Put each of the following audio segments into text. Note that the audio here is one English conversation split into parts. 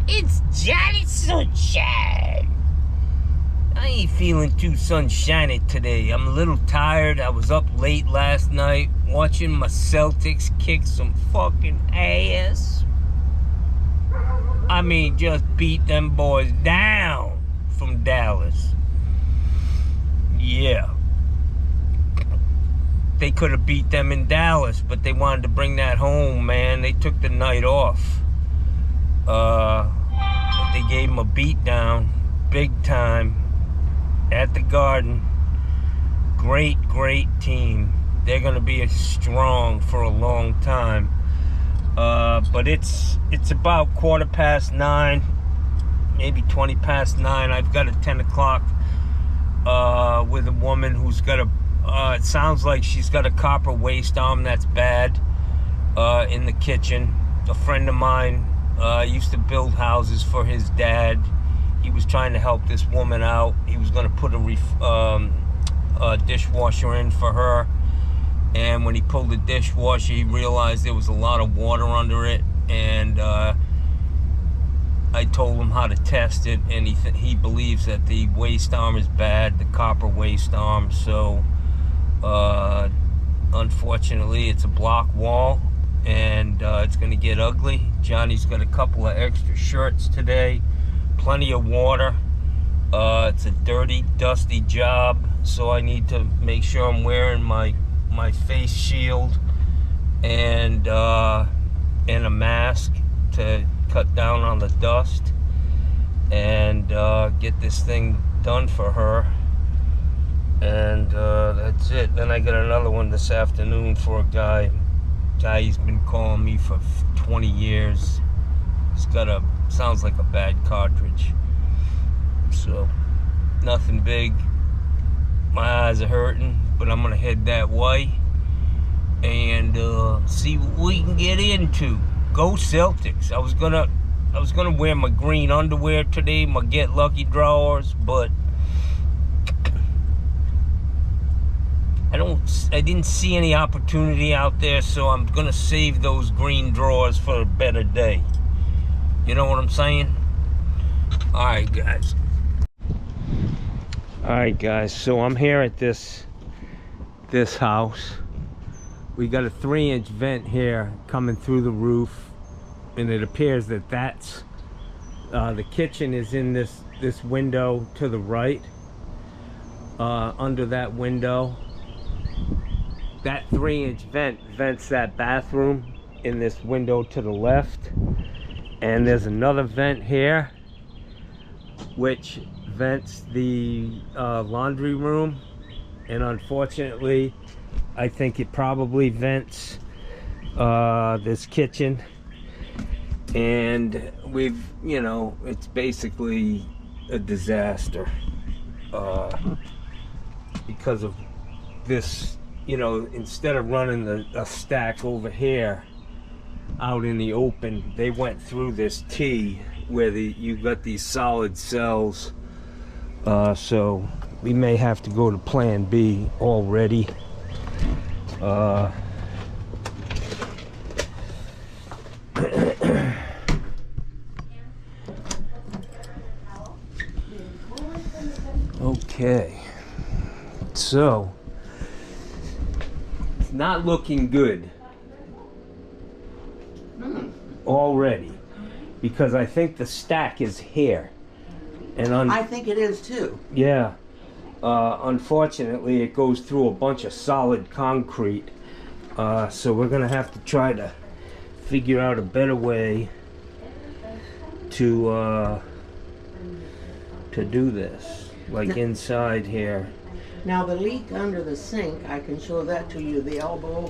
It's Johnny Sunshine. I ain't feeling too sunshiny today. I'm a little tired. I was up late last night watching my Celtics kick some fucking ass. I mean, just beat them boys down from Dallas. Yeah. They could have beat them in Dallas, but they wanted to bring that home, man. They took the night off. They gave them a beat down, big time, at the Garden. Great team. They're gonna be strong for a long time. But it's about 9:15, maybe 9:20. I've got a 10 o'clock with a woman who's got a it sounds like she's got a copper waste arm that's bad in the kitchen. A friend of mine used to build houses for his dad. He was trying to help this woman out. He was going to put a dishwasher in for her. And when he pulled the dishwasher, he realized there was a lot of water under it. And I told him how to test it. And he believes that the waste arm is bad, the copper waste arm. So unfortunately, it's a block wall. And it's going to get ugly. Johnny's got a couple of extra shirts today. Plenty of water. It's a dirty, dusty job. So I need to make sure I'm wearing my face shield and a mask to cut down on the dust and get this thing done for her. And that's it. Then I got another one this afternoon for a guy. He's been calling me for 20 years. He's got sounds like a bad cartridge. So nothing big. My eyes are hurting, but I'm gonna head that way and see what we can get into. Go Celtics. I was gonna wear my green underwear today, my Get Lucky drawers, but I didn't see any opportunity out there, so I'm gonna save those green drawers for a better day. You know what I'm saying? Alright guys, so I'm here at this house. We got a 3-inch vent here coming through the roof, and it appears that that's the kitchen is in this window to the right. Under that window, that 3-inch vent vents that bathroom in this window to the left. And there's another vent here which vents the laundry room, and unfortunately I think it probably vents this kitchen. And it's basically a disaster because of this. Instead of running a stack over here out in the open, they went through this T where you got these solid cells. So we may have to go to plan B already. Okay, so it's not looking good already, because I think the stack is here, and I think it is too. Yeah, unfortunately it goes through a bunch of solid concrete, so we're gonna have to try to figure out a better way to do this, like inside here. Now the leak under the sink, I can show that to you, the elbow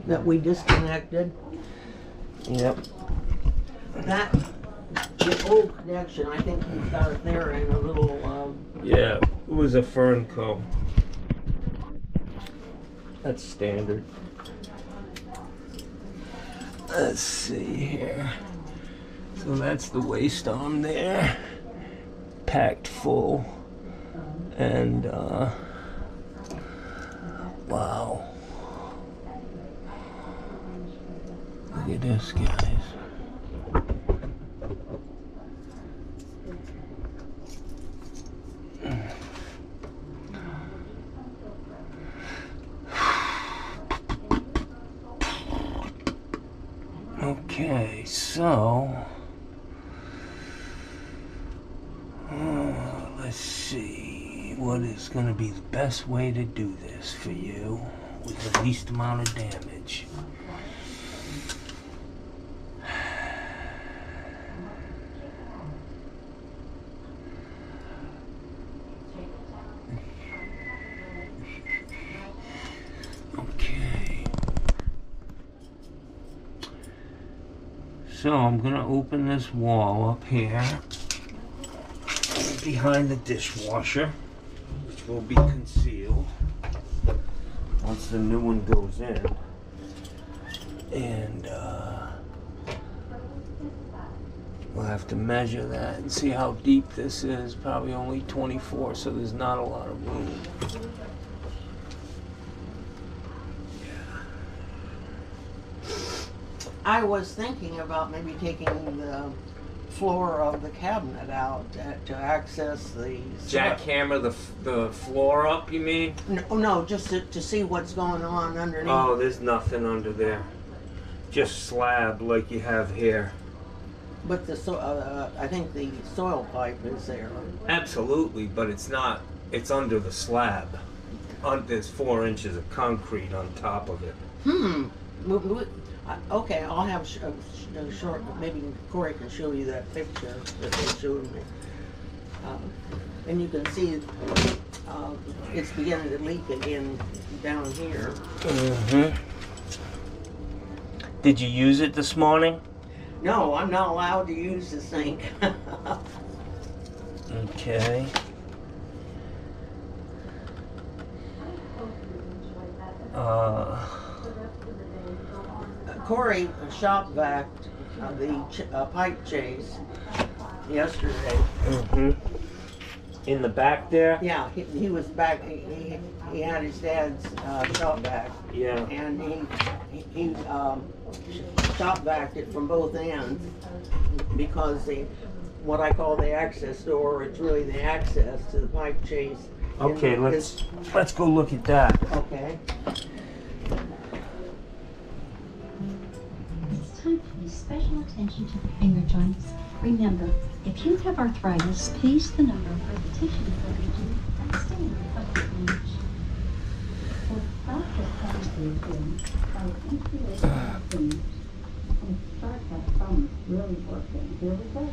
that we disconnected. Yep. The old connection, I think we've got it there in a little... Yeah, it was a Fernco. That's standard. Let's see here. So that's the waste arm there. Packed full. And, wow. Look at this, guys. Okay, so let's see what is going to be the best way to do this for you with the least amount of damage. Okay. So I'm going to open this wall up here behind the dishwasher, which will be concealed once the new one goes in. And we'll have to measure that and see how deep this is. Probably only 24, so there's not a lot of room. I was thinking about maybe taking the floor of the cabinet out to access the... Jackhammer the floor up, you mean? No, just to see what's going on underneath. Oh, there's nothing under there. Just slab like you have here. But I think the soil pipe is there. Absolutely, but it's not. It's under the slab. There's 4 inches of concrete on top of it. Okay, I'll have a short. Maybe Corey can show you that picture that they showed me, and you can see it's beginning to leak again down here. Mm-hmm. Did you use it this morning? No, I'm not allowed to use the sink. Okay. Corey shop vacked the pipe chase yesterday. Mm-hmm. In the back there? Yeah, he was back. He had his dad's shop vac. Yeah. And he shop vacked it from both ends because what I call the access door, it's really the access to the pipe chase. Okay, let's go look at that. Okay. It's time to pay special attention to the finger joints. Remember, if you have arthritis, please the number for the tissue surgeon and stay in the bucket range. For process conversation, by intuition and things, and start that thumb really working. Here we go.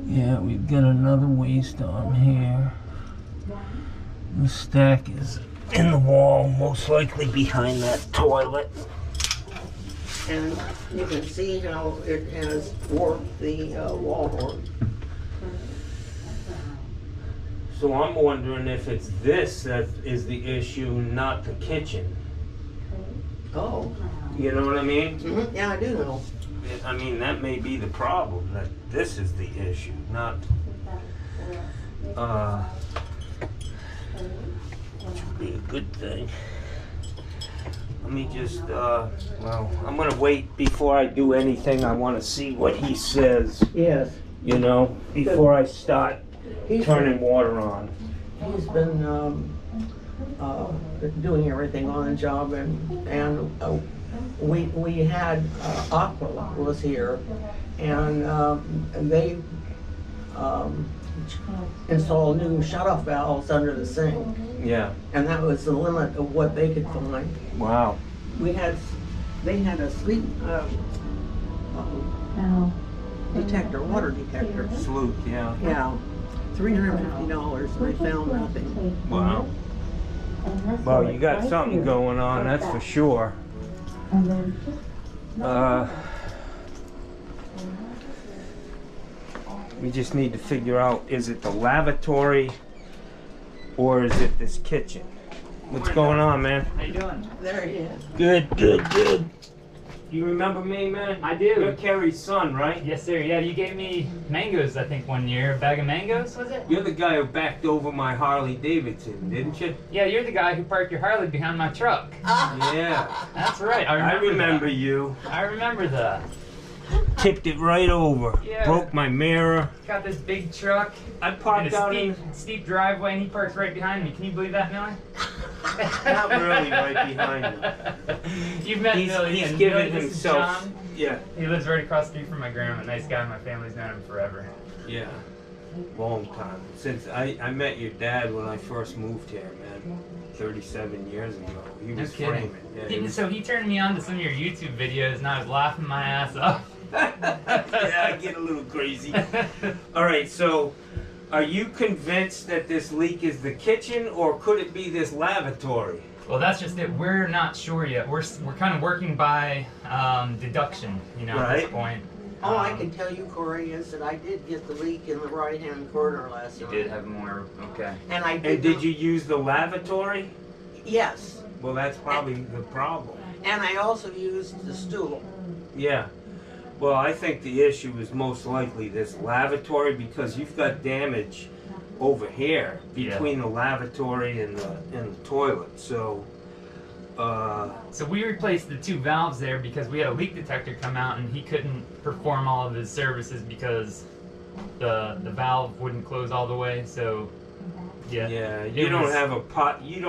Yeah, we've got another waste arm here. The stack is in the wall, most likely behind that toilet. And you can see how it has warped the wall board. So I'm wondering if it's this that is the issue, not the kitchen. Oh. You know what I mean? Mm-hmm. Yeah, I do know. I mean, that may be the problem, that this is the issue, not, which would be a good thing. Let me just, well, I'm gonna wait before I do anything. I wanna see what he says, Yes. you know, before I start turning water on. He's been doing everything on the job, and we had Aqua was here, and they installed new shut-off valves under the sink, Yeah. and that was the limit of what they could find. Wow. They had a sleep detector, water detector. Sleuth, yeah. Yeah, $350, and they found nothing. Wow. Well, you got something going on, that's for sure. We just need to figure out, is it the lavatory or is it this kitchen? What's going on, man? How you doing? There he is. Good, good, good. You remember me, man? I do. You're Kerry's son, right? Yes, sir. Yeah, you gave me mangoes, I think, one year. A bag of mangoes, was it? You're the guy who backed over my Harley Davidson, didn't you? Yeah, you're the guy who parked your Harley behind my truck. Yeah. That's right. I I remember remember that. you. I remember that. Tipped it right over. Yeah. Broke my mirror. Got this big truck I and parked a out steep driveway, and he parks right behind me. Can you believe that, Millie? Not really right behind you. You've met Millie. He's and given Millie, this is himself. John. Yeah. He lives right across the street from my grandma. Nice guy. My family's known him forever. Yeah. Long time. Since I met your dad when I first moved here, man. 37 years ago. He No was kidding. framing. Yeah, he was- So he turned me on to some of your YouTube videos, and I was laughing my ass off. yeah, I get a little crazy. All right, so are you convinced that this leak is the kitchen, or could it be this lavatory? Well, that's just it. We're not sure yet. We're kind of working by deduction, you know, at this Right. point. All I can tell you, Corey, is that I did get the leak in the right-hand corner last You night. did have more. Okay. And I And did. did you use the lavatory? Yes. Well, that's probably the problem. And I also used the stool. Yeah. Well, I think the issue is most likely this lavatory because you've got damage over here between the lavatory and the toilet. So, So we replaced the two valves there because we had a leak detector come out and he couldn't perform all of his services because the valve wouldn't close all the way. So yeah. yeah, It you don't was- have a pot. You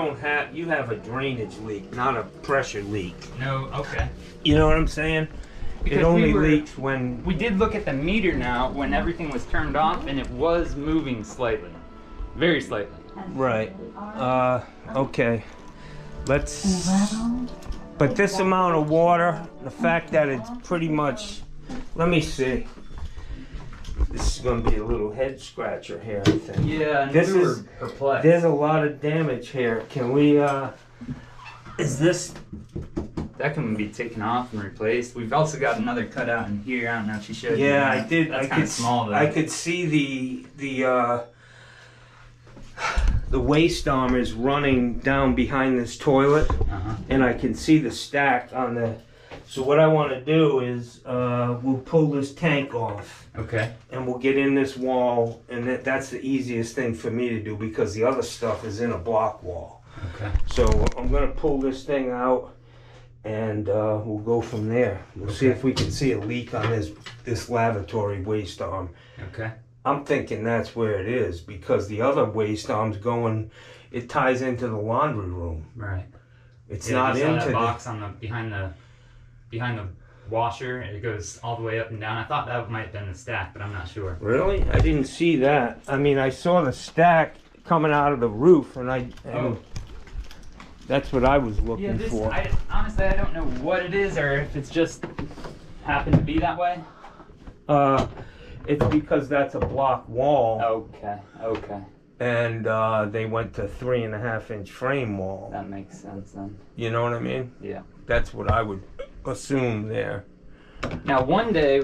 have a drainage leak, not a pressure leak. No. Okay. You know what I'm saying? Because it only we were- leaks when. We did look at the meter now when everything was turned off and it was moving slightly, very slightly. Right. Okay. Let's. But this amount of water, the fact that it's pretty much. Let me see. This is going to be a little head scratcher here, I think. Yeah, and This we were is- perplexed. There's a lot of damage here. Can we, is this, That can be taken off and replaced. We've also got another cutout in here. I don't know if she showed you. yeah, I that. did, That's I kind could, of small though. I could see the waste arm is running down behind this toilet, Uh-huh. and I can see the stack on the, so what I want to do is, we'll pull this tank off. Okay. And we'll get in this wall, and that's the easiest thing for me to do because the other stuff is in a block wall. Okay. So I'm gonna pull this thing out, and we'll go from there. We'll see Okay. if we can see a leak on this lavatory waste arm. Okay. I'm thinking that's where it is because the other waste arm's going. It ties into the laundry room. Right. It's Yeah, not you saw into that the. box on the behind the washer. It goes all the way up and down. I thought that might have been the stack, but I'm not sure. Really? I didn't see that. I mean, I saw the stack coming out of the roof, and Oh. that's what I was looking Yeah, this, for. honestly, I don't know what it is or if it's just happened to be that way. It's because that's a block wall, Okay. Okay. and they went to 3.5-inch frame wall. That makes sense then. You know what I mean? Yeah. That's what I would assume there. Now, one day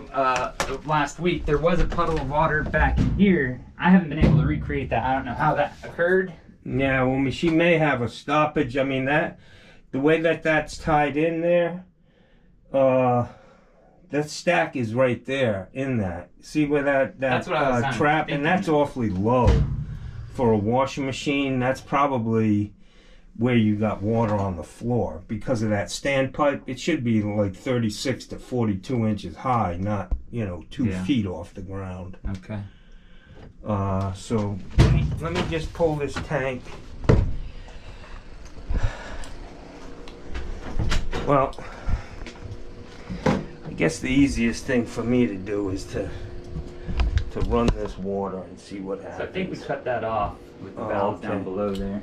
last week, there was a puddle of water back here. I haven't been able to recreate that. I don't know how that occurred. Yeah, well, she may have a stoppage. I mean, the way that's tied in there, that stack is right there in that. See where that That's what I was kinda trap, thinking. and that's awfully low for a washing machine. That's probably where you got water on the floor because of that standpipe. It should be like 36 to 42 inches high, not 2 Yeah. feet off the ground. Okay. So let me just pull this tank. Well, I guess the easiest thing for me to do is to run this water and see what happens. So I think we cut that off with the Oh, valve down okay. below there.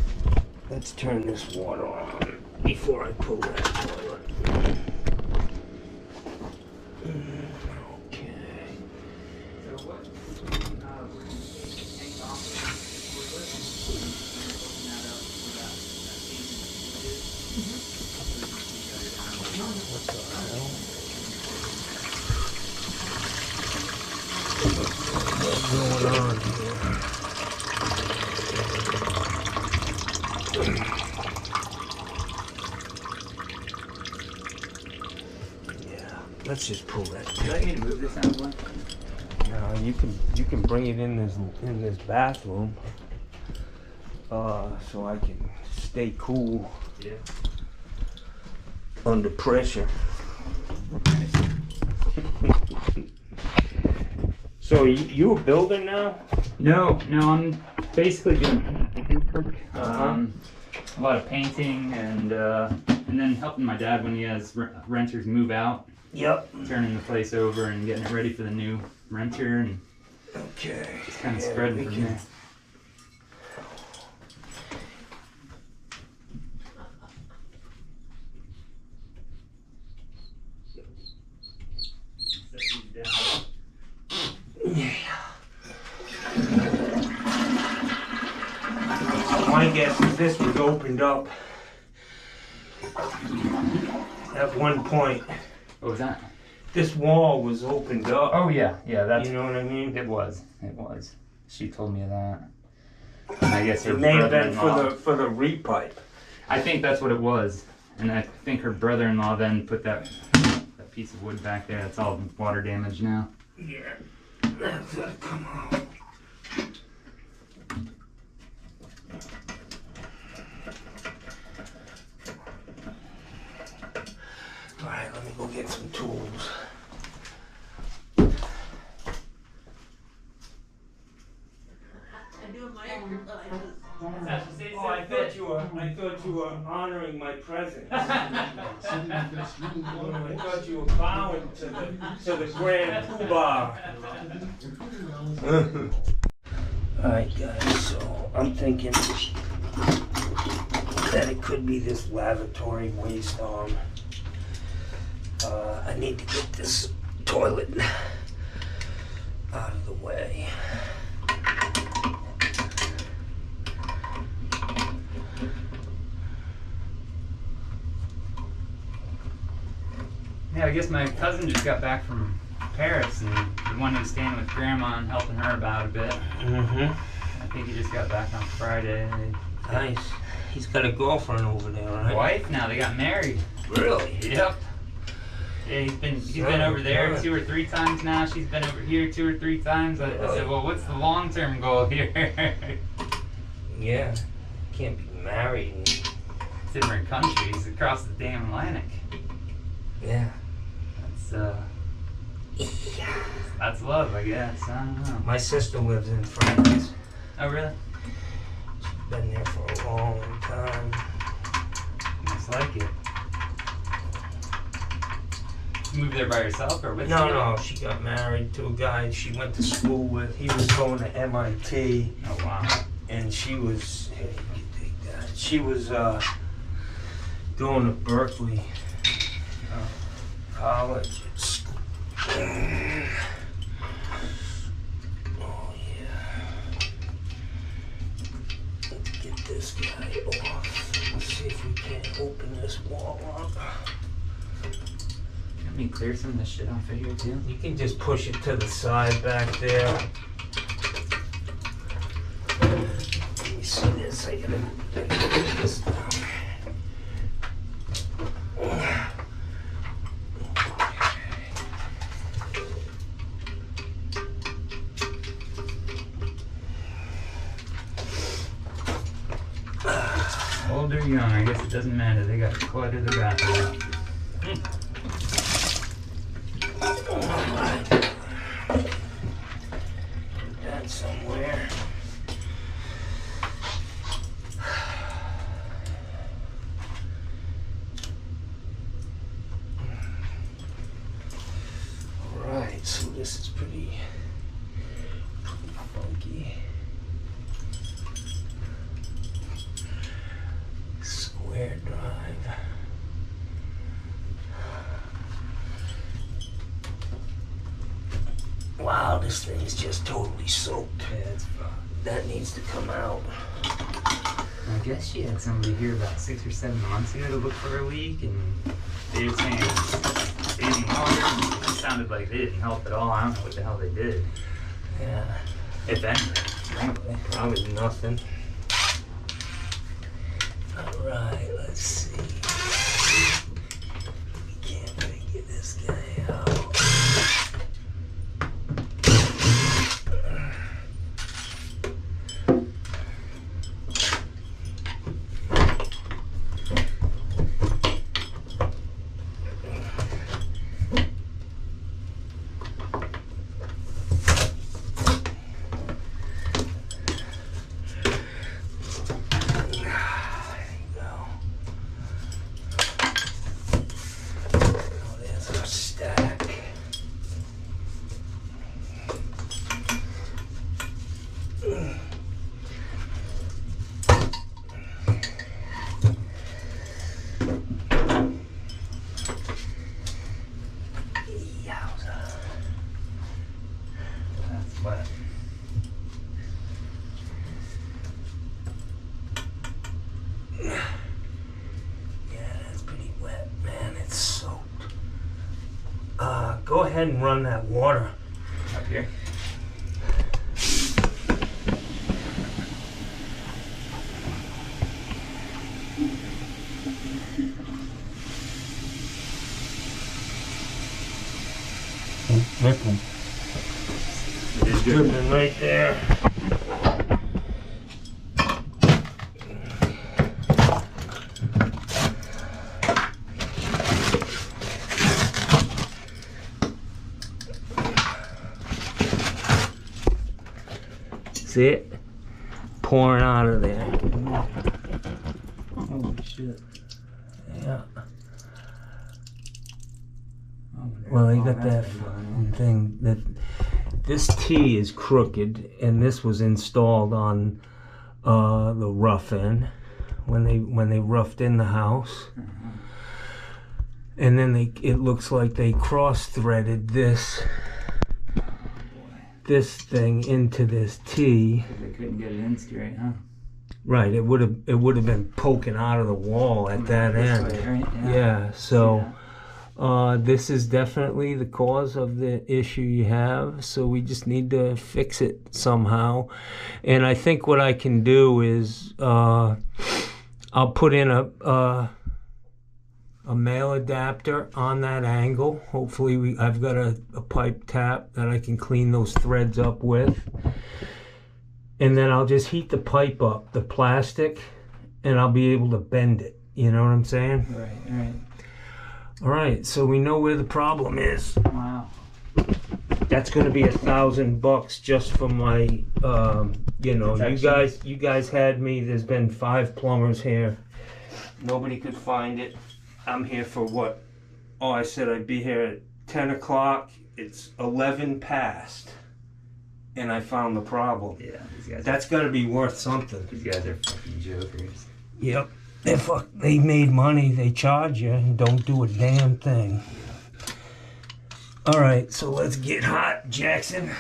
Let's turn this water on before I pull that toilet. Okay. What's going on here? Yeah. let's just pull that. Would you like me to move this out of the way? No, you can bring it in this bathroom. So I can stay cool Yeah. under pressure. So you a builder now? No, I'm basically doing work. Uh-huh. A lot of painting and then helping my dad when he has renters move out, Yep. turning the place over and getting it ready for the new renter, and Okay. just kind of Yeah, spreading we from can- there. My guess is this was opened up at one point. What was that? This wall was opened up. Oh yeah, that's You know what I mean? it was. She told me that. And I guess her It may have been brother-in-law- for the repipe. I think that's what it was, and I think her brother-in-law then put that piece of wood back there. It's all water damaged now. Yeah. That's gotta come out. Alright, let me go get some tools. I do my exercises. Oh, I thought you were honoring my presence. I thought you were bowing to the grand poobah. Alright guys, so I'm thinking that it could be this lavatory waste arm. I need to get this toilet out of the way. Yeah, I guess my cousin just got back from Paris, and the one who's staying with Grandma and helping her about a bit. Mm-hmm. I think he just got back on Friday. Nice. He's got a girlfriend over there, right? Wife now, they got married. Really? Yep. Yeah, he's been over there 2 or 3 times now. She's been over here 2 or 3 times. I said, well, what's the long-term goal here? Yeah. Can't be married. Different countries across the damn Atlantic. Yeah. That's love, I guess. I don't know. My sister lives in France. Oh, really? She's been there for a long time. Must like it. You moved there by yourself or with No, someone? no, she got married to a guy she went to school with. He was going to MIT, Oh, wow. and she was, hey, you can take that. She was going to Berkeley College. Oh, yeah. Let's get this guy off. Let's see if we can't open this wall up. Let me clear some of this shit off of here, too. You can just push it to the side back there. Let me see this. I gotta put this down. Old or young, I guess it doesn't matter. They got to clutter the bathroom. That somewhere. Alright, so this is pretty funky. Square drive. Wow, this thing is just totally soaked. Yeah, it's fun. That needs to come out. I guess she had somebody here about 6 or 7 months ago to look for a leak, and they were saying bathing water. It sounded like they didn't help at all. I don't know what the hell they did. Yeah, If anything, frankly. probably nothing. Alright, let's see. We can't really get this guy out. Yowza. That's wet. Yeah, that's pretty wet, man. It's soaked. Go ahead and run that water Up here. Dripping. It's Dripping right there. See it? Pouring out of there. Holy shit. Yeah. Well, they got that thing that this T is crooked, and this was installed on the rough end when they roughed in the house, and then it looks like they cross-threaded this thing into this T. They couldn't get it in straight, huh? Right, it would have been poking out of the wall at that This end. way, right? Yeah, so. Yeah. This is definitely the cause of the issue you have, so we just need to fix it somehow. And I think what I can do is I'll put in a male adapter on that angle. Hopefully I've got a pipe tap that I can clean those threads up with. And then I'll just heat the pipe up, the plastic, and I'll be able to bend it. You know what I'm saying? Right. All right, so we know where the problem is. Wow. That's going to be $1,000 just for my, Protection. you guys had me. There's been 5 plumbers here. Nobody could find it. I'm here for what? Oh, I said I'd be here at 10 o'clock. It's 11 past, and I found the problem. Yeah, these guys. That's got to be worth something. These guys are fucking jokers. Yep. They made money, they charge you and don't do a damn thing. All right, so let's get hot, Jackson.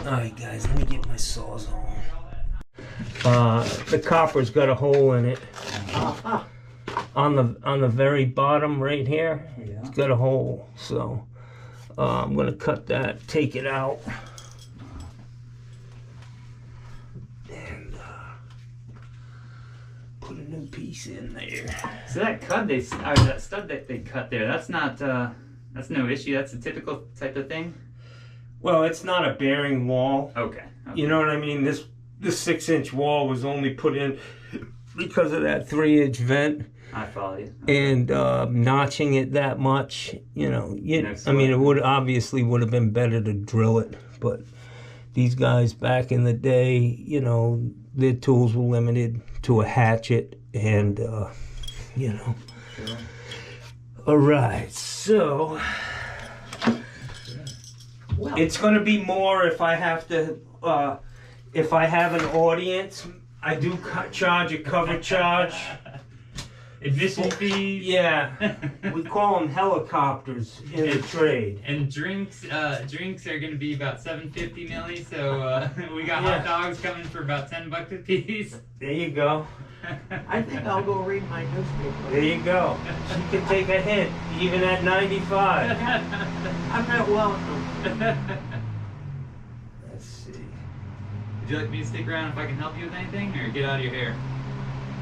All right, guys, let me get my sawzall. The copper's got a hole in it. On the very bottom right here, Yeah. it's got a hole. So I'm gonna cut that, take it out, and put a new piece in there. So that that stud that they cut there, that's not that's no issue. That's a typical type of thing. Well, it's not a bearing wall. Okay. You know what I mean? This 6-inch wall was only put in because of that 3-inch vent. I follow you. And notching it that much, Next I mean, it one. would have been better to drill it. But these guys back in the day, their tools were limited to a hatchet, and Sure. All right, so it's going to be more if I have to, if I have an audience. I do charge a cover charge. Admission fees. Yeah, we call them helicopters in the trade. And drinks are going to be about $7.50 milli. So we got Yeah. hot dogs coming for about $10 a piece. There you go. I think I'll go read my newspaper. There you go. She can take a hint, even at 95. I'm not welcome. Let's see. Would you like me to stick around if I can help you with anything, or get out of your hair?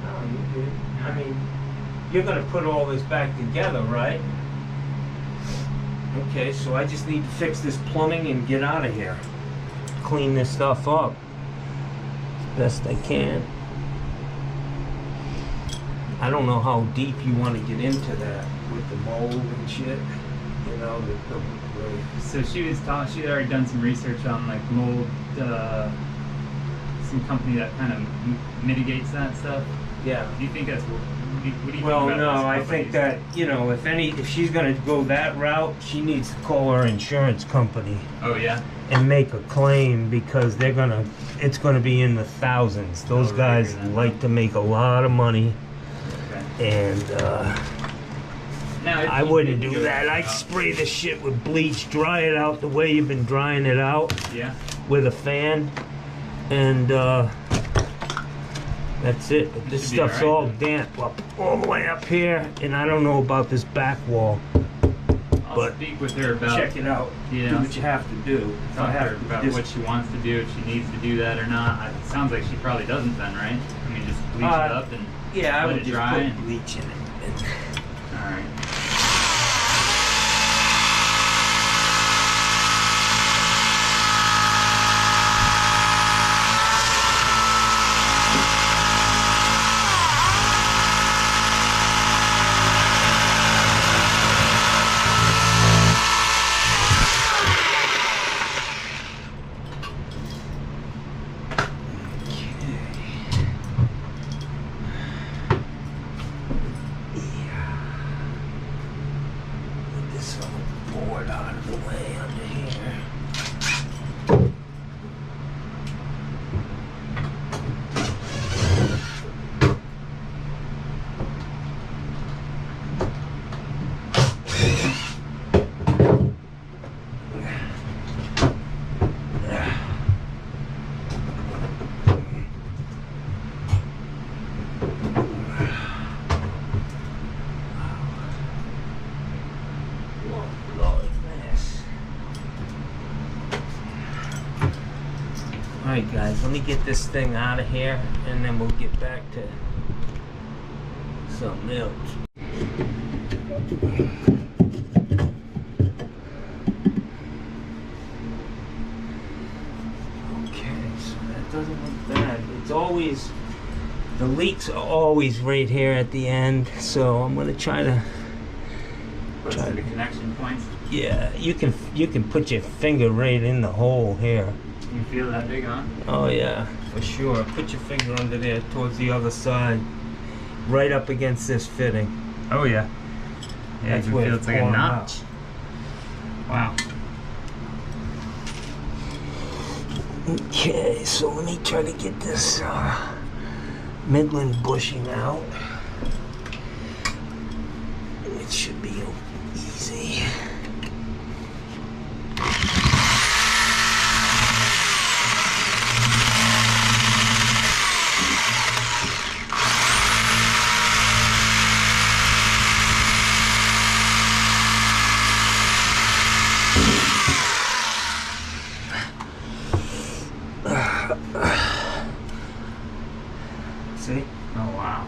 No, you good. I mean, you're gonna put all this back together, right? Okay, so I just need to fix this plumbing and get out of here. Clean this stuff up as best I can. I don't know how deep you want to get into that with the mold and shit. So she was taught. She had already done some research on like mold. Some company that kind of mitigates that stuff. Yeah. Do you think that's What do you Well, think no, about I those think companies? that, you know, if she's gonna go that route, she needs to call her insurance company Oh yeah. and make a claim because it's gonna be in the thousands. Those Oh, guys really? like to make a lot of money, Okay. and Now, if I you wouldn't did do go that. I'd spray the shit with bleach, dry it out the way you've been drying it out Yeah. with a fan, and that's it. But this should be stuff's alright all then. damp up all the way up here, and I don't know about this back wall. I'll But speak with her about check it out. Yeah. Do what you have to do. If talk I to her have to about just- what she wants to do, if she needs to do that or not. It sounds like she probably doesn't then, right? I mean, just bleach it up and Yeah, I let would it just dry put and- bleach in it. all right. Get this little board out of the way under here. Alright guys, let me get this thing out of here and then we'll get back to something else. Okay, so that doesn't look bad. It's always, the leaks are always right here at the end, so I'm gonna try to, Close to the connection points. yeah, you can put your finger right in the hole here. You feel that big, huh? Oh yeah, for sure. Put your finger under there towards the other side, right up against this fitting. Oh yeah. Yeah, That's you can where feel it's it's like a pouring notch. Wow. Okay, so let me try to get this Midland bushing out. It should be easy. See? Oh wow.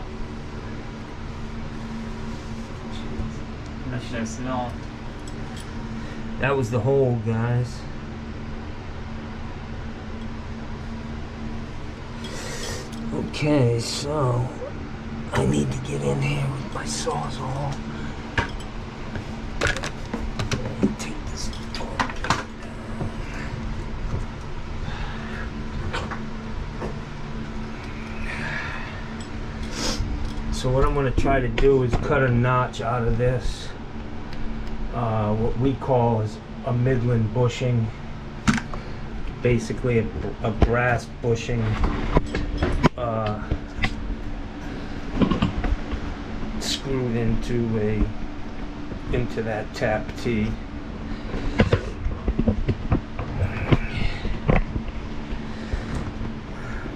That should have smell. That was the hole, guys. Okay, so I need to get in here with my Sawzall. Take this apart. So what I'm going to try to do is cut a notch out of this. What we call is a Midland bushing. Basically a brass bushing. Screwed into that tap T.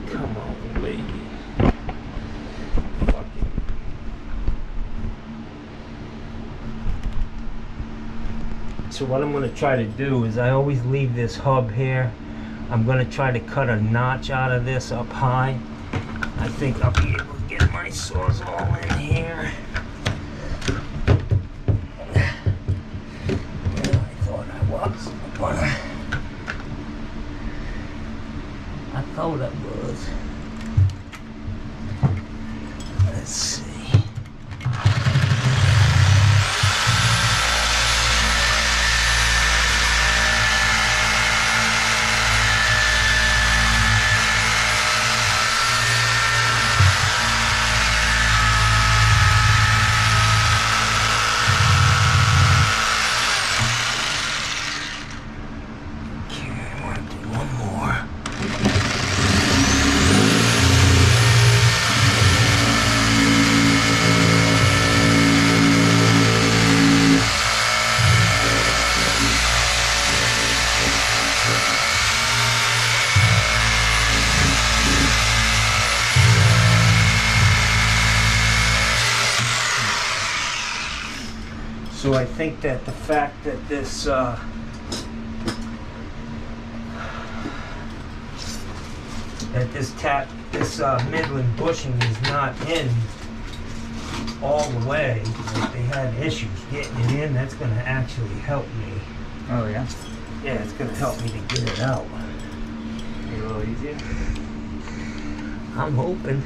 Come on, lady. So what I'm going to try to do is I always leave this hub here. I'm going to try to cut a notch out of this up high. I think I'll be able to get my Sawzall in here. I thought I was, but I thought I was. Let's see. I think that the fact that this Midland bushing is not in all the way, like they had issues getting it in, that's going to actually help me. Oh yeah. Yeah, it's going to help me to get it out. Maybe a little easier. I'm hoping.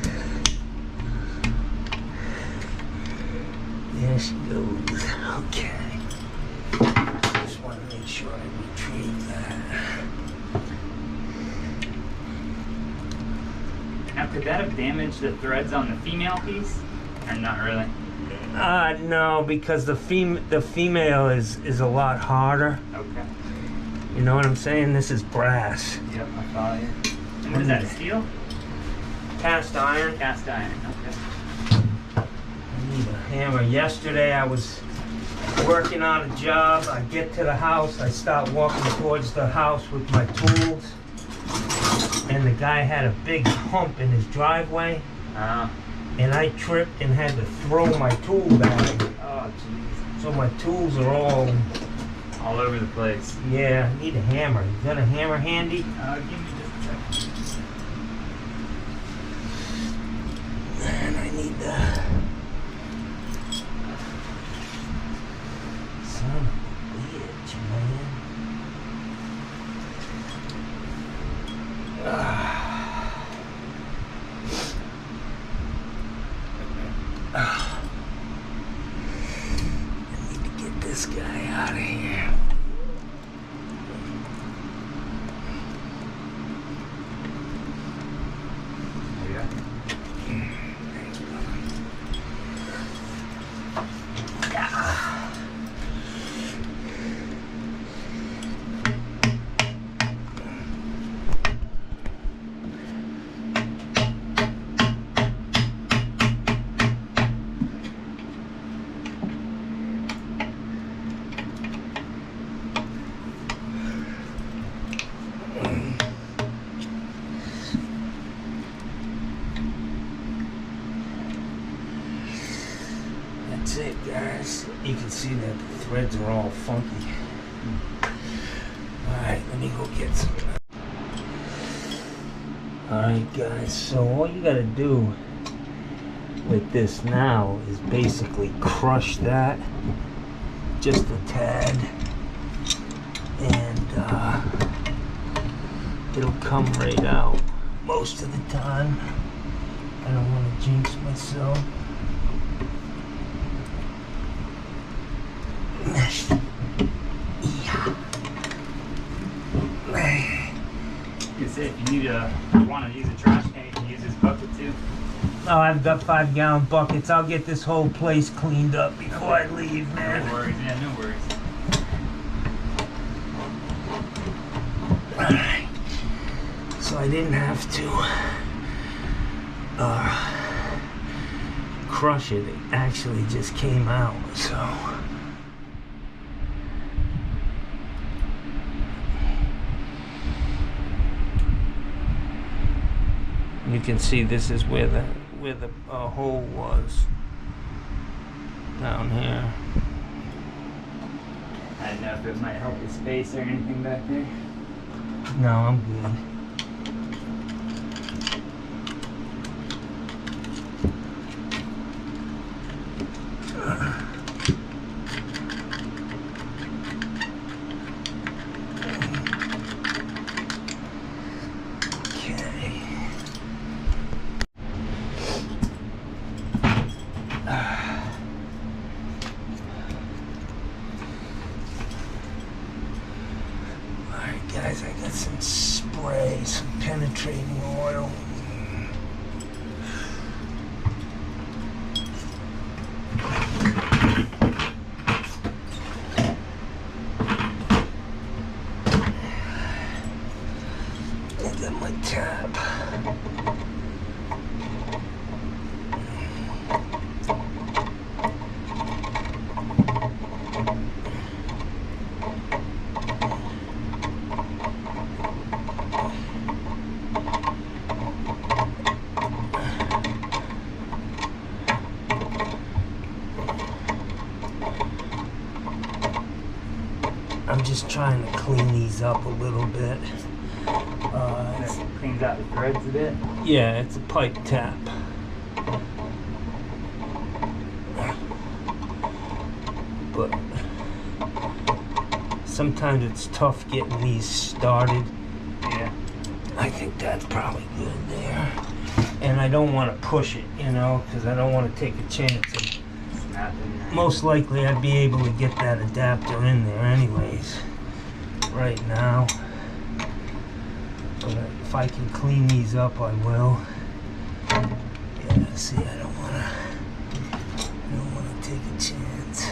There she goes. Okay. Just want to make sure I retrieve that. Now, could that have damaged the threads on the female piece, or not really? No, because the female is a lot harder. Okay. You know what I'm saying? This is brass. Yep, I follow you. And what is that? Steel? Cast iron. Cast iron. Okay. I need a hammer. Yesterday I was working on a job. I get to the house. I start walking towards the house with my tools. And the guy had a big hump in his driveway. And I tripped and had to throw my tool bag. Oh, jeez. So my tools are all over the place. Yeah, I need a hammer. You got a hammer handy? Give me just a second. Man, I need the... Son of a bitch, man. I need to get this guy out of here. That's it, guys. You can see that the threads are all funky. Alright, let me go get some. Alright, guys, so all you gotta do with this now is basically crush that just a tad, and it'll come right out most of the time. I don't want to jinx myself. You say if you want to use a trash can, you can use this bucket too. Oh, I've got 5-gallon buckets. I'll get this whole place cleaned up before I leave, man. No worries, yeah, no worries. Alright. So I didn't have to crush it. It actually just came out, so. You can see this is where the hole was down here. I don't know if it might help the space or anything back there. No, I'm good. Guys, I got some spray, some penetrating oil. I got my tap. I'm just trying to clean these up a little bit. It cleans out the threads a bit. Yeah, it's a pipe tap. But sometimes it's tough getting these started. Yeah. I think that's probably good there. And I don't want to push it, you know, because I don't want to take a chance of most likely I'd be able to get that adapter in there anyways right now. But if I can clean these up, I will. Yeah, see, I don't want to take a chance.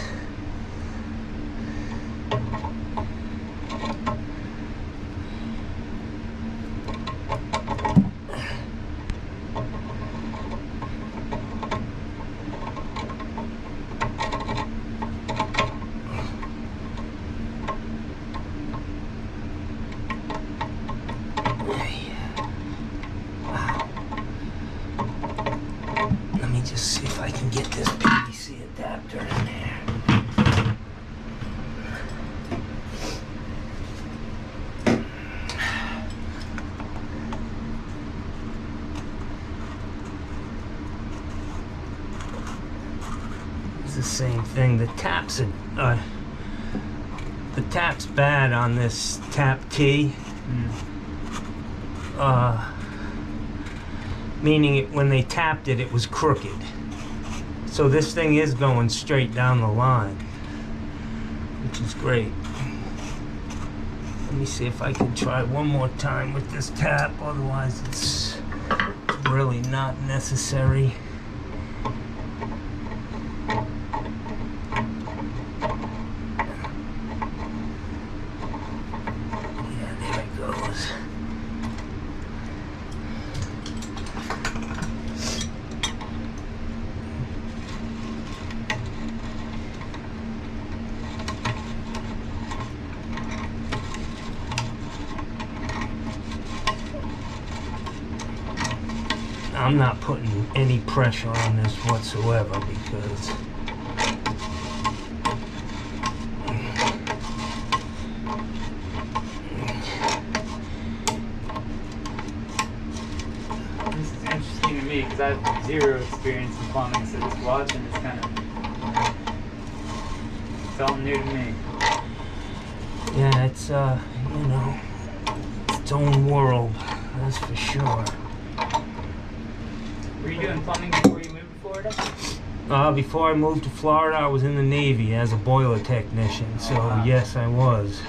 Let me just see if I can get this PVC adapter in there. It's the same thing. The tap's bad on this tap T. Meaning it, when they tapped it, it was crooked. So this thing is going straight down the line, which is great. Let me see if I can try one more time with this tap, otherwise it's really not necessary. Yeah, there it goes. I'm not putting any pressure on this whatsoever because This is interesting to me because I have zero experience in plumbing, so just watching is kind of, it's all new to me. yeah, it's you know, its own world, that's for sure. Were you doing plumbing before you moved to Florida? Before I moved to Florida, I was in the Navy as a boiler technician, so wow. yes, I was.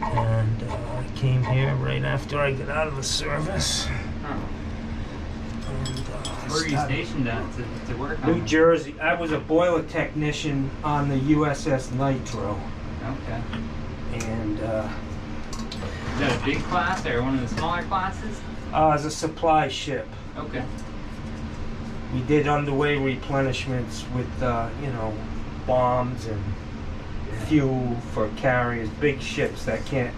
And I came here right after I got out of the service. Huh. And, Where were you stationed at to work on? New Jersey. I was a boiler technician on the USS Nitro. Okay. And Is that a big class or one of the smaller classes? as a supply ship. Okay. We did underway replenishments with, you know, bombs and fuel for carriers, big ships that can't,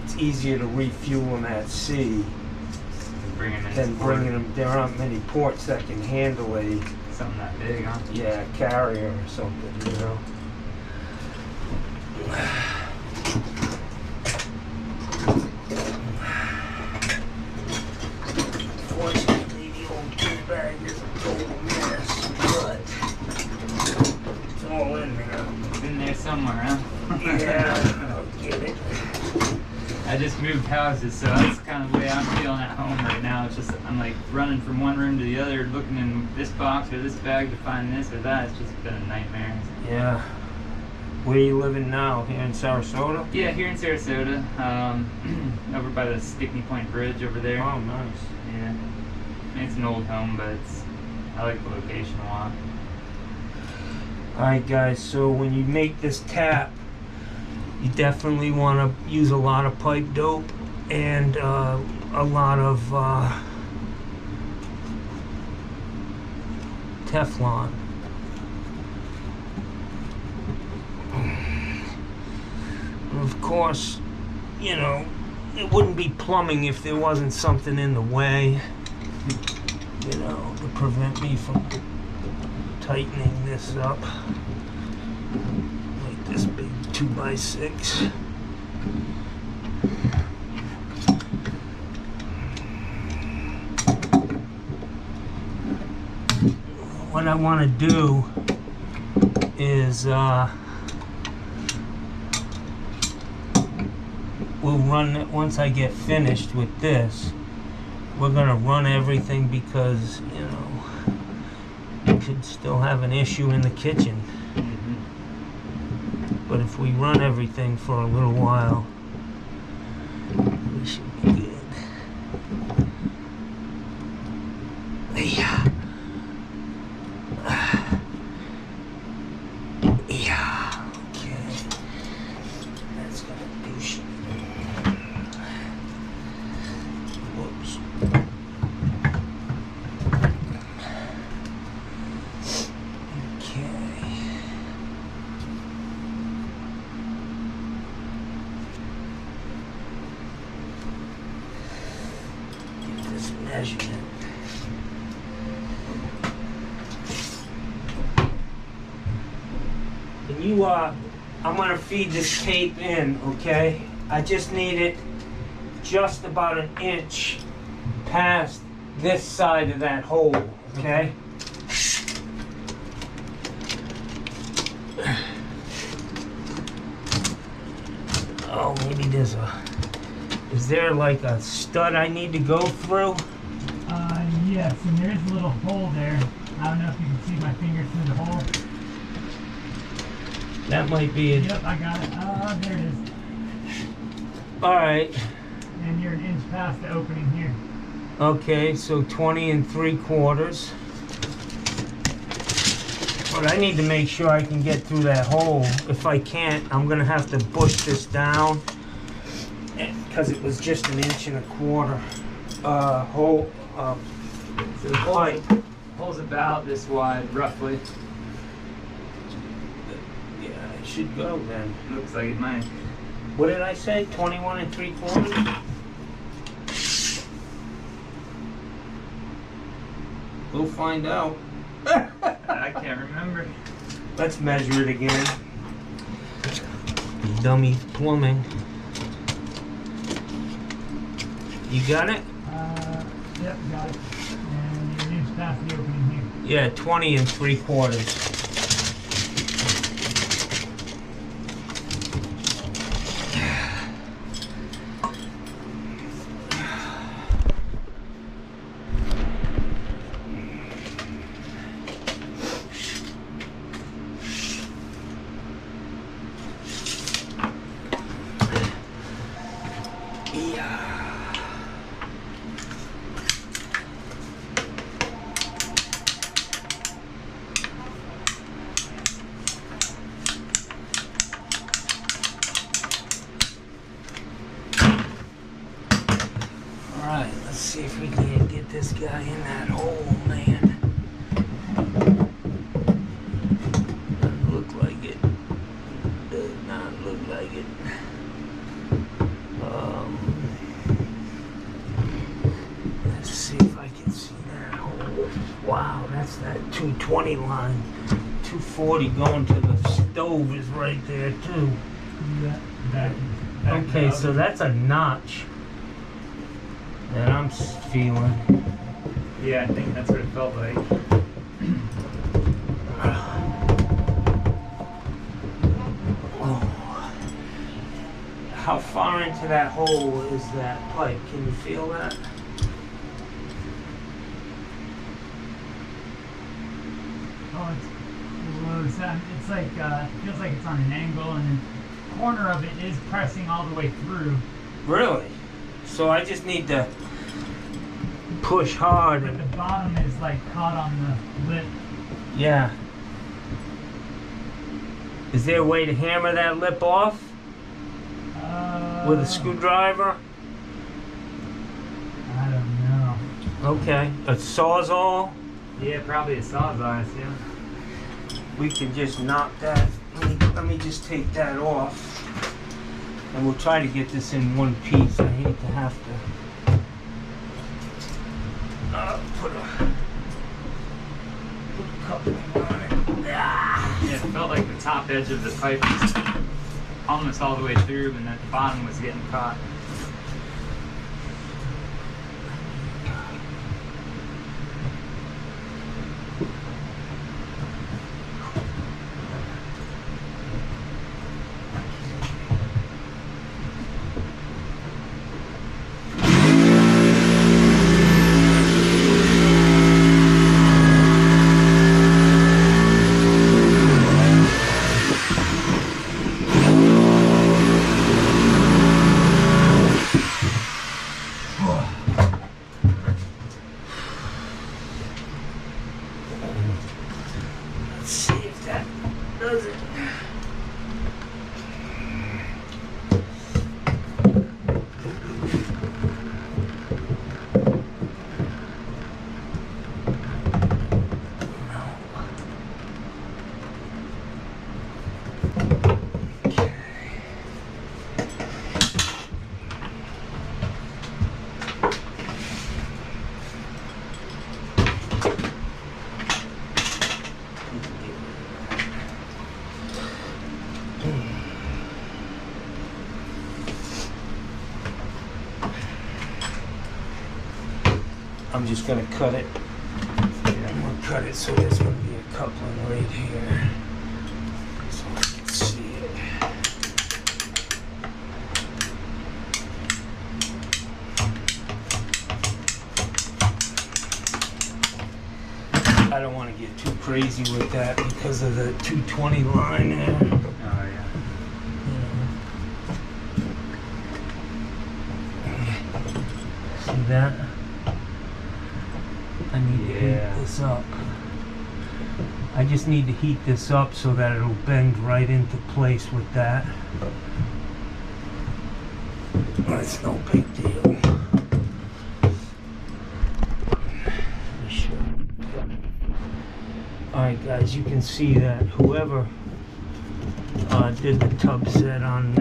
it's easier to refuel them at sea than bringing them, there aren't many ports that can handle a, something that big, huh? yeah, carrier or something, you know. Fortunately, the old kit bag is a total mess, but it's all in there. It's in there somewhere, huh? Yeah, I'll get it. I just moved houses, so that's kind of the way I'm feeling at home right now. It's just, I'm like running from one room to the other, looking in this box or this bag to find this or that. It's just been a nightmare. Yeah. Where are you living now? Here in Sarasota? Yeah, here in Sarasota, over by the Stickney Point Bridge over there. Oh, nice. Yeah. I mean, it's an old home, but I like the location a lot. Alright guys, so when you make this tap, you definitely want to use a lot of pipe dope and a lot of Teflon. Of course, you know, it wouldn't be plumbing if there wasn't something in the way, you know, to prevent me from tightening this up. Like this big 2x6. What I want to do is we'll run it once I get finished with this. We're gonna run everything because, you know, we could still have an issue in the kitchen. But if we run everything for a little while, we should be good. Yeah. Yeah. Okay. That's gonna do shit. Whoops. Measurement. And you I'm gonna feed this tape in, okay? I just need it just about an inch past this side of that hole, okay? Oh, maybe there's is there like a stud I need to go through? Yes, and there is a little hole there. I don't know if you can see my finger through the hole. That might be it. Yep, I got it. There it is. Alright. And you're an inch past the opening here. Okay, so 20 3/4. But I need to make sure I can get through that hole. If I can't, I'm gonna have to push this down because it was just an 1.25 hole. So the hole's about this wide, roughly. Yeah, it should go then. Looks like it might. What did I say? 21 3/4? We'll find out. I can't remember. Let's measure it again. Dummy plumbing. You got it? Yep, got it. And you're an inch past the opening here. Yeah, 20 3/4. Alright, let's see if we can get this guy in that hole, man. Doesn't look like it. Does not look like it. Let's see if I can see that hole. Wow, that's that 220 line. 240 going to the stove is right there too. Back Okay, so that's a notch that I'm feeling. yeah, I think that's what it felt like. Oh. How far into that hole is that pipe? Can you feel that? Oh, it's close. It's like, feels like it's on an angle, and the corner of it is pressing all the way through. Really? So I just need to push hard. But the bottom is like caught on the lip. Yeah. Is there a way to hammer that lip off with a screwdriver? I don't know. Okay. A sawzall? Yeah, probably a sawzall, yeah. We can just knock that. Let me just take that off. And we'll try to get this in one piece. I hate to have to put a coupling on it. Ah. Yeah, it felt like the top edge of the pipe was almost all the way through, and then the bottom was getting caught. Let's see if that does it. I'm just gonna cut it. I'm gonna cut it so there's gonna be a coupling right here, so I can see it. I don't want to get too crazy with that because of the 220 line there. Oh yeah. See that? I need to Yeah. heat this up. I just need to heat this up so that it'll bend right into place with that. That's no big deal. Alright guys, you can see that whoever did the tub set on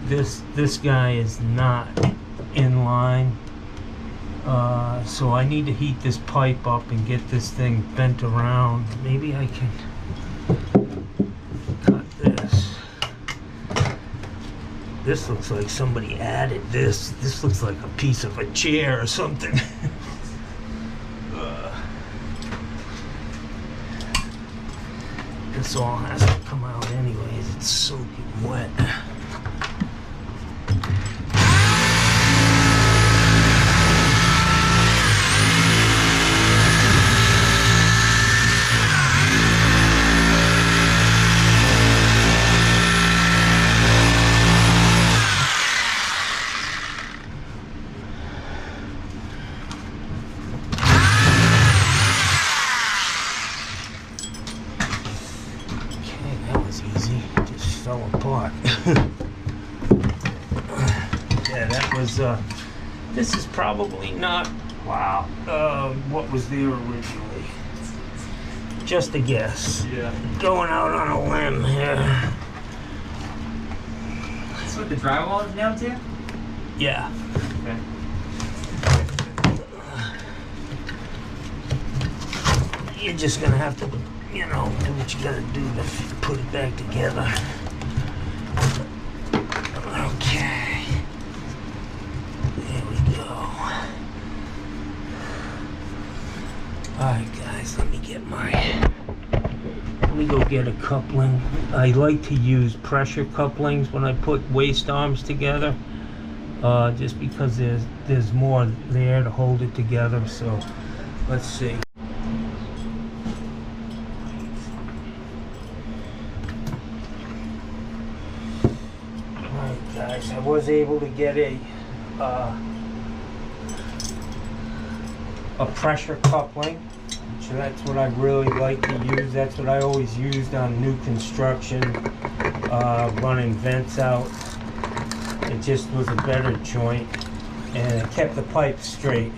this guy is not in line. So I need to heat this pipe up and get this thing bent around. Maybe I can cut this. This looks like somebody added this. This looks like a piece of a chair or something. This all has to come out anyways. It's soaking wet. Fell apart. Yeah, that was this is probably not what was there originally. Just a guess. Yeah. Going out on a limb here. That's what the drywall is down to? Yeah. Okay. You're just gonna have to, you know, do what you gotta do to put it back together. Okay. There we go. Alright guys, let me go get a coupling. I like to use pressure couplings when I put waist arms together. Just because there's more there to hold it together, so let's see. Guys, I was able to get a pressure coupling, so that's what I really like to use. That's what I always used on new construction, running vents out. It just was a better joint, and it kept the pipe straight.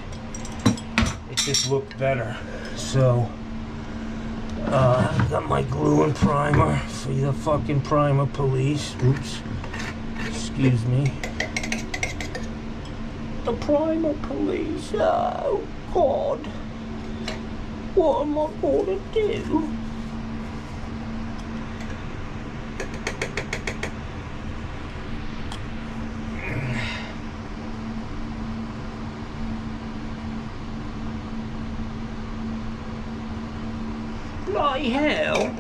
It just looked better. So I've got my glue and primer for the fucking primer police. Oops. Excuse me. The primer police. Oh, God. What am I going to do? Bloody hell.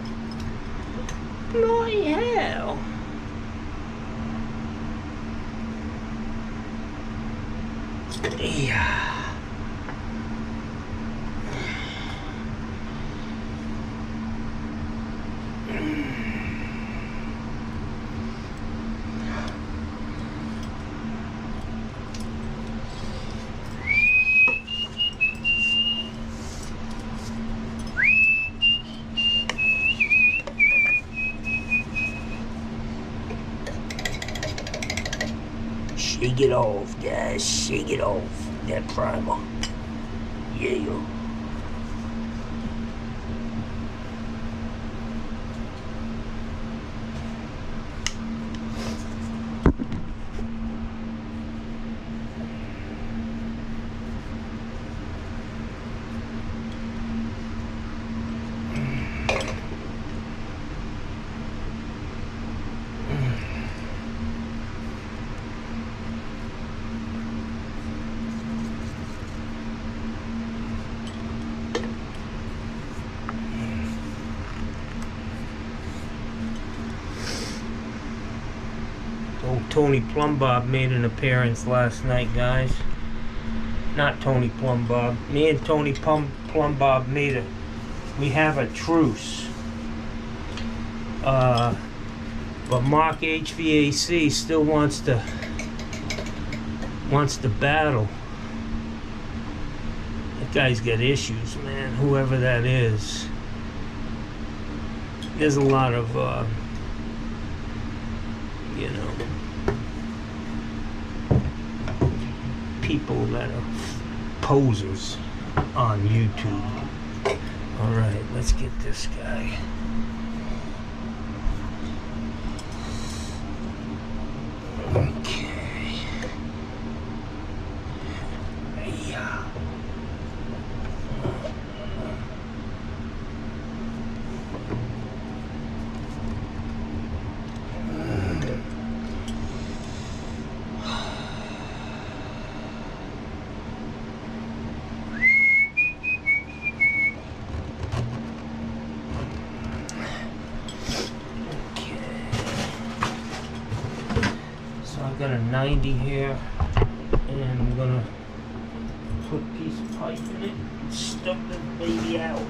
Bloody hell. Yeah. Shake it off, guys. Shake it off. That primer. Yeah. Old Tony Plumbob made an appearance last night, guys. Not Tony Plumbob. Me and Tony Plumbob we have a truce. But Mark HVAC still wants to battle. That guy's got issues, man. Whoever that is. There's a lot of you know, people that are posers on YouTube. Alright, let's get this guy. Okay. Yeah. Got a 90 here, and I'm gonna put a piece of pipe in it and stuff this baby out.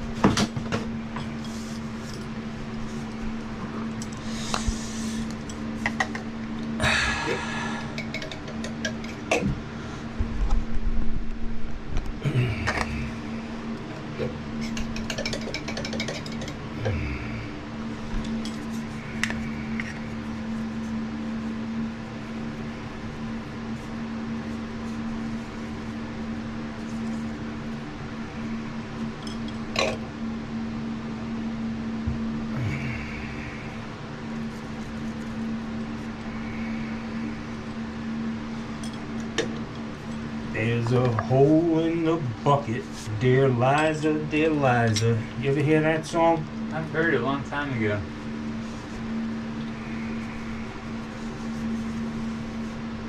There's a hole in the bucket, dear Liza, dear Liza. You ever hear that song? I've heard it a long time ago.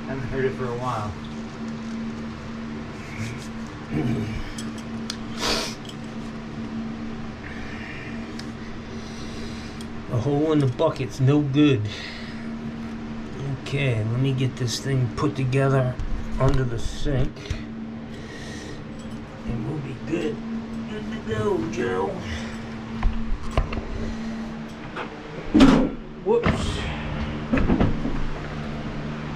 Haven't heard it for a while. A hole in the bucket's no good. Okay, let me get this thing put together under the sink, and we'll be good to go, Joe. Whoops.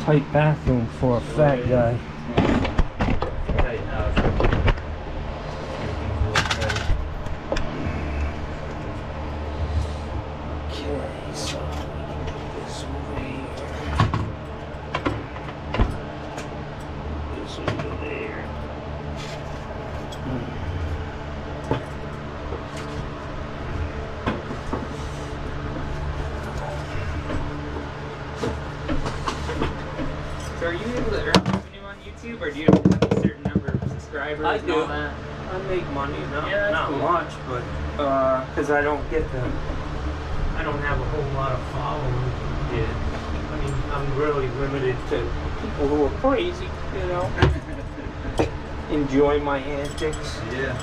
Tight bathroom for a fat guy. Okay, so put this over here. This over there. So are you able to earn revenue on YouTube, or do you have a certain number of subscribers I and do. all that? I make money, not Cool. much, but because I don't have a whole lot of followers. Yeah. I mean, I'm really limited to people who are crazy, you know, enjoy my antics. Yeah.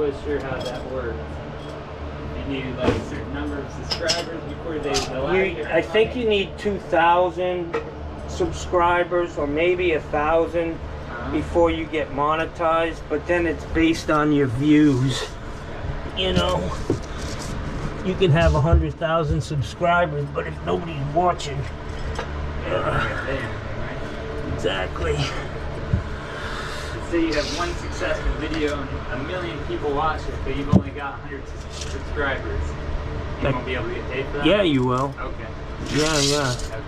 was sure how that worked. You needed like a certain number of subscribers before they allowed you. I think you need 2,000 subscribers or maybe 1,000 before you get monetized, but then it's based on your views. You know, you can have 100,000 subscribers, but if nobody's watching, exactly. Say you have one successful video and 1 million people watch it, but you've only got 100 subscribers. You won't be able to get paid for that? Yeah, you will. Okay. Yeah. Okay.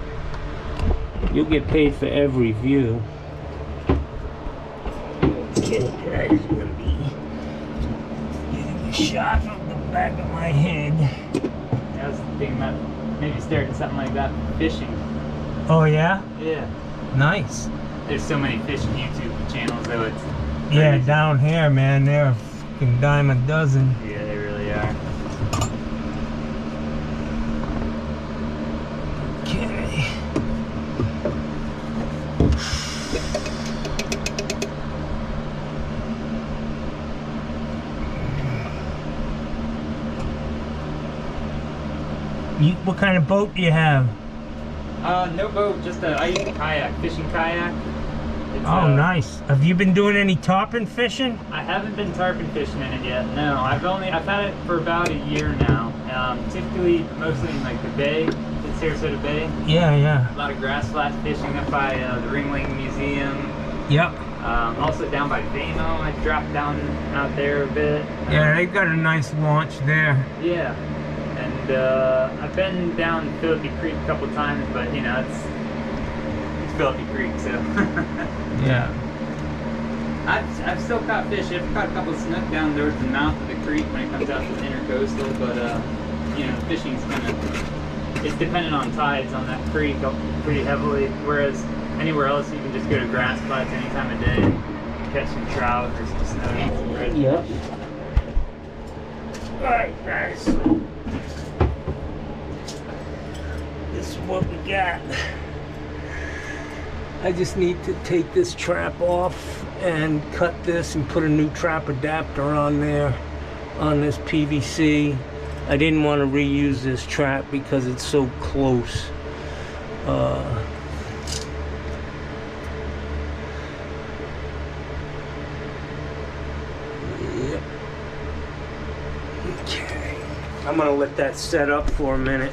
You'll get paid for every view. Okay, guys, I'm gonna be getting a shot of the back of my head. I was thinking about maybe starting something like that, fishing. Oh yeah? Yeah. Nice. There's so many fishing YouTube channels, though. It's Yeah, crazy. down here, man, they're a fucking dime a dozen. Yeah, they really are. Okay. What kind of boat do you have? No boat, just I use a kayak, fishing kayak. It's, Oh, nice. Have you been doing any tarpon fishing? I haven't been tarpon fishing in it yet. No, I've had it for about a year now. Typically, mostly in like the bay, the Sarasota Bay. Yeah. A lot of grass flat fishing up by the Ringling Museum. Yep. Also down by Vamo, I dropped down out there a bit. Yeah, they've got a nice launch there. Yeah. And I've been down Philippi Creek a couple times, but you know, it's Philippi Creek, so. Yeah. I've still caught fish. I've caught a couple of snook down towards the mouth of the creek when it comes out to the intercoastal, but you know, fishing's it's dependent on tides on that creek pretty heavily, whereas anywhere else you can just go to grass flats any time of day and catch some trout or some snook. Yep. Alright, guys. This is what we got. I just need to take this trap off and cut this and put a new trap adapter on there on this PVC. I didn't want to reuse this trap because it's so close. Yep. Okay. I'm gonna let that set up for a minute.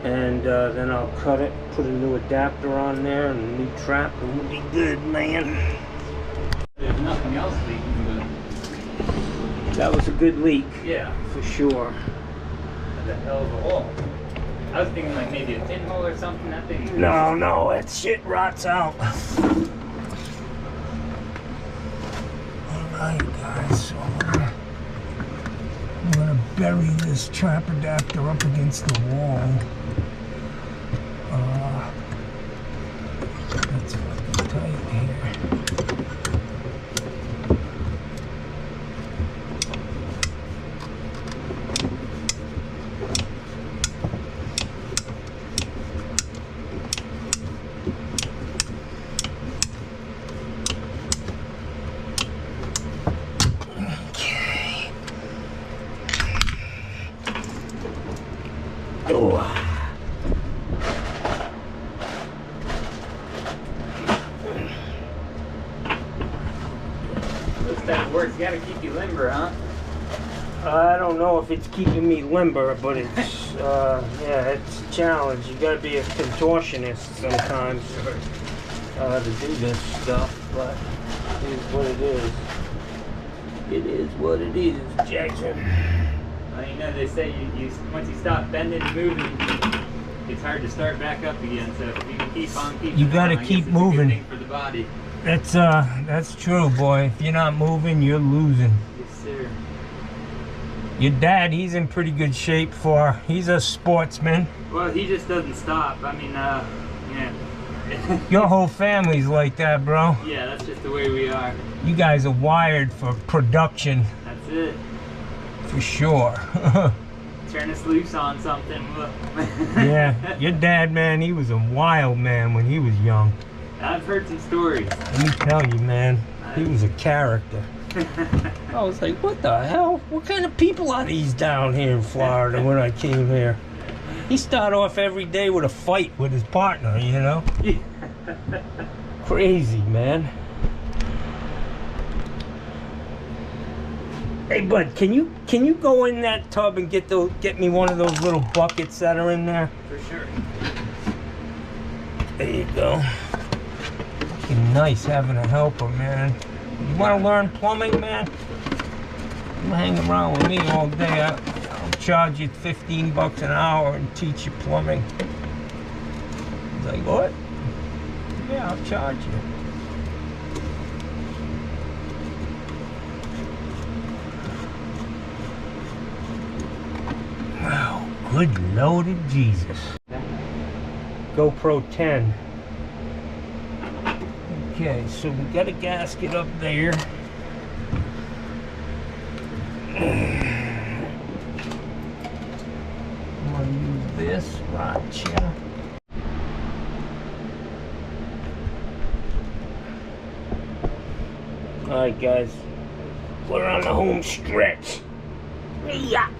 And then I'll cut it, put a new adapter on there and a new trap, and we'll be good, man. There's nothing else leaking, but That was a good leak, yeah, for sure. that's a hell of a hole. I was thinking like maybe a pinhole or something. That thing. No, that shit rots out. Alright, guys, so I'm gonna bury this trap adapter up against the wall. That's fucking tight here. Okay. Oh. Looks like it works. You gotta keep you limber, huh? I don't know if it's keeping me limber, but it's, yeah, it's a challenge. You gotta be a contortionist sometimes to do this stuff, but it is what it is. It is what it is, Jackson. Well, you know, they say you once you stop bending and moving, it's hard to start back up again. So if you can keep on keeping You gotta on, I guess keep it's a good moving. thing for the body. That's true, boy. If you're not moving, you're losing. Yes, sir. Your dad, he's in pretty good shape he's a sportsman. Well, he just doesn't stop. I mean, yeah. Your whole family's like that, bro. Yeah, that's just the way we are. You guys are wired for production, That's it. for sure. Turn us loose on something. Look. Yeah, your dad, man, he was a wild man when he was young. I've heard some stories. Let me tell you, man, he was a character. I was like, what the hell? What kind of people are these down here in Florida when I came here? He started off every day with a fight with his partner, you know? Crazy, man. Hey, bud, can you go in that tub and get me one of those little buckets that are in there? For sure. There you go. Fucking nice having a helper, man. You want to learn plumbing, man? You hang around with me all day. I'll charge you 15 bucks an hour and teach you plumbing. He's like, what? Yeah, I'll charge you. Wow, good loaded Jesus. GoPro 10. Okay, so we got a gasket up there. I'm gonna use this right here. Alright guys, we're on the home stretch. Yeah.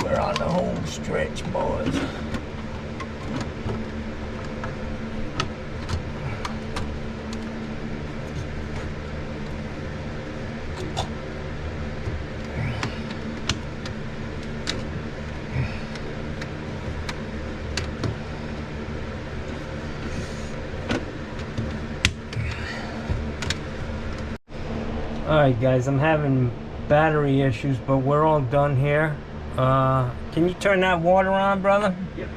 We're on the home stretch, boys. Alright guys, I'm having battery issues, but we're all done here. Can you turn that water on, brother? Yep.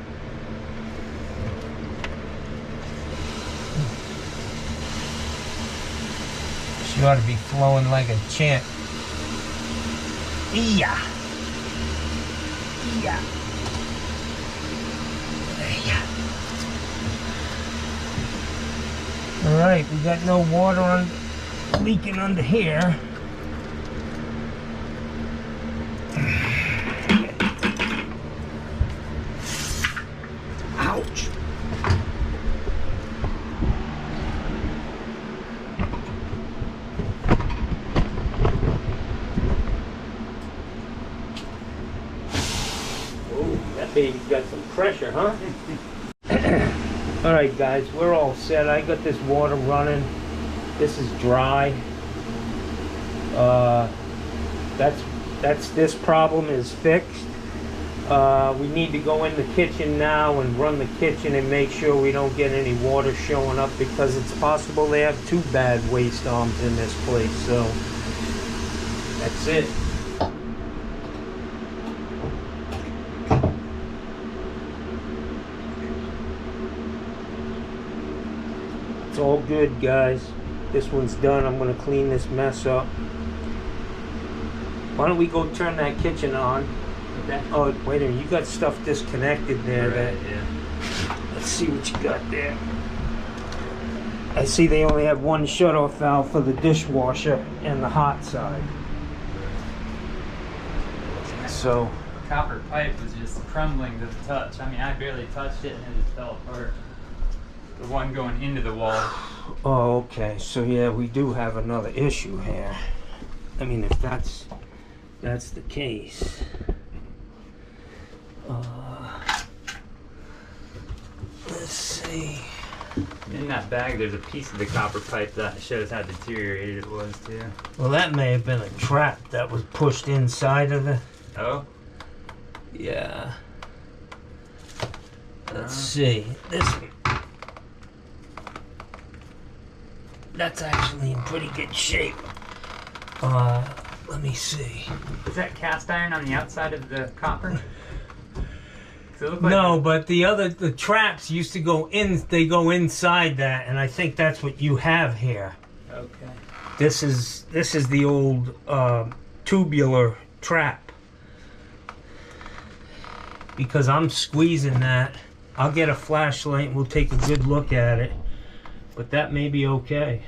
She ought to be flowing like a champ. Yeah. Yeah. Alright, we got no water leaking under here. Ouch. Oh, that baby's got some pressure, huh? Alright guys, we're all set. I got this water running. This is dry. This problem is fixed. We need to go in the kitchen now and run the kitchen and make sure we don't get any water showing up, because it's possible they have 2 bad waste arms in this place. So that's it. It's all good, guys. This one's done. I'm gonna clean this mess up. Why don't we go turn that kitchen on? Okay. Oh, wait a minute. You got stuff disconnected there. Right, yeah. Let's see what you got there. I see they only have one shutoff valve for the dishwasher and the hot side. So, Copper pipe was just crumbling to the touch. I mean, I barely touched it and it just fell apart. The one going into the wall. oh, okay. So yeah, we do have another issue here. I mean, if that's the case. Let's see. In that bag, there's a piece of the copper pipe that shows how deteriorated it was too. Well, that may have been a trap that was pushed inside of the. Oh? Yeah. Let's see. This. That's actually in pretty good shape. Let me see. Is that cast iron on the outside of the copper? Like No, but the traps used to go in. They go inside that, and I think that's what you have here. Okay. This is the old tubular trap. Because I'm squeezing that. I'll get a flashlight and we'll take a good look at it. But that may be okay.